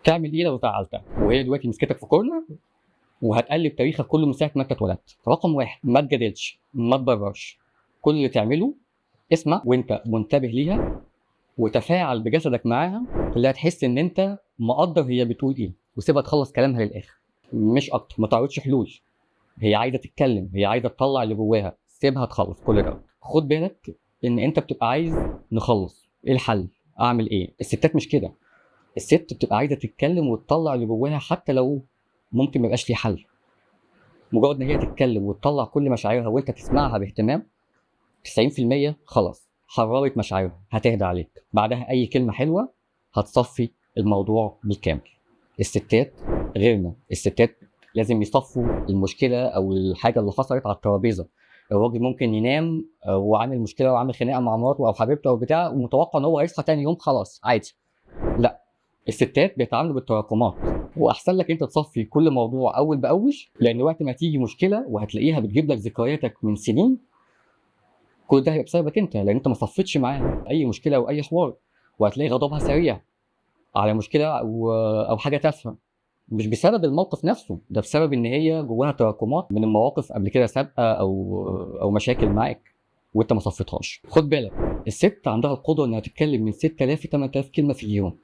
تعمل ايه لو زعلتها وهي دلوقتي مسكتك في كورنر وهتقلب تاريخك كله من ساعه ما انت اتولدت؟ رقم واحد، ما تجادلش، ما تبررش. كل اللي تعمله اسمع وانت منتبه ليها وتفاعل بجسدك معاها، اللي هتحس ان انت مقدر هي بتقول ايه، وسيبها تخلص كلامها للاخر مش اكتر. ما تعرضش حلول، هي عايزه تتكلم، هي عايزه تطلع اللي جواها، سيبها تخلص كل ده. خد بالك ان انت بتبقى عايز نخلص، ايه الحل؟ اعمل ايه؟ الستات مش كده، الست بتبقى عايزه تتكلم وتطلع اللي جواها حتى لو ممكن ما يبقاش في حل. مجرد ان هي تتكلم وتطلع كل مشاعرها وانت تسمعها باهتمام، 90% خلاص حررت مشاعرها، هتهدى عليك. بعدها اي كلمه حلوه هتصفي الموضوع بالكامل. الستات غيرنا، الستات لازم يصفوا المشكله او الحاجه اللي حصلت على الترابيزه. الراجل ممكن ينام وعامل مشكله وعامل خناقه مع مراته او حبيبته او بتاع ومتوقع ان هو يصحى تاني يوم خلاص عادي. لا، الستات بيتعاملوا بالتراكمات، واحسن لك انت تصفي كل موضوع اول باول، لان وقت ما تيجي مشكله وهتلاقيها بتجيب لك ذكرياتك من سنين، كل ده هيبقى بسببك انت، لان انت ما صفيتش معاها اي مشكله او اي حوار، وهتلاقي غضبها سريع على مشكله او حاجه تافهه، مش بسبب الموقف نفسه، ده بسبب ان هي جواها تراكمات من المواقف قبل كده سابقه او مشاكل معاك وانت ما صفيتهاش. خد بالك، الست عندها القدره انها تتكلم من 6000 ل 8000 كلمه في اليوم،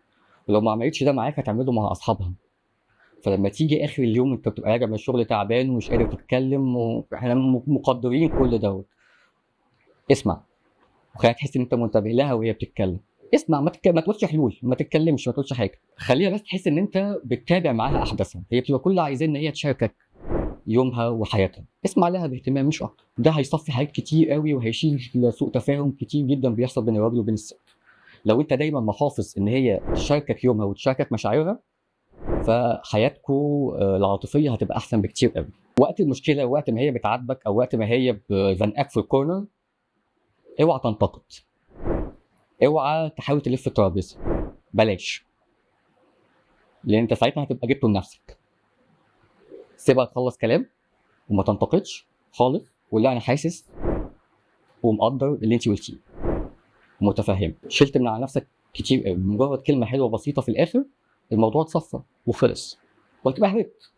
ولو ما عملتش ده معاك هتعمله مع اصحابها. فلما تيجي اخر اليوم انت بتبقى راجع من الشغل تعبان ومش قادر تتكلم، واحنا مقدرين كل دوت، اسمع وخليها تحس ان انت منتبه لها وهي بتتكلم. اسمع، ما تقولش حلول، ما تتكلمش، ما تقولش حاجه، خليها بس تحس ان انت بتتابع معاها احداثها. هي بتبقى كل عايزاه ان هي تشاركك يومها وحياتها، اسمع لها باهتمام مش اكتر. ده هيصفي حاجات كتير قوي وهيشيل سوء تفاهم كتير جدا بيحصل بين الراجل وبين الست. لو انت دايما محافظ ان هي تشاركك يومها وتشاركك مشاعرها، فحياتكم العاطفيه هتبقى احسن بكتير قوي. وقت المشكله، وقت ما هي بتعاتبك او وقت ما هي زنقاك في الكورنر، اوعى تنتقد، اوعى تحاول تلف الترابيزه، بلاش، لان انت ساعتها هتبقى جبته لنفسك. سيبها تخلص كلام وما تنتقدش خالص، وقول لها انا حاسس ومقدر اللي انت قلتيه ومتفهم. شلت من على نفسك كتير قوي، مجرد كلمه حلوه بسيطه في الاخر الموضوع اتصفى وخلص وهتبقى هربت.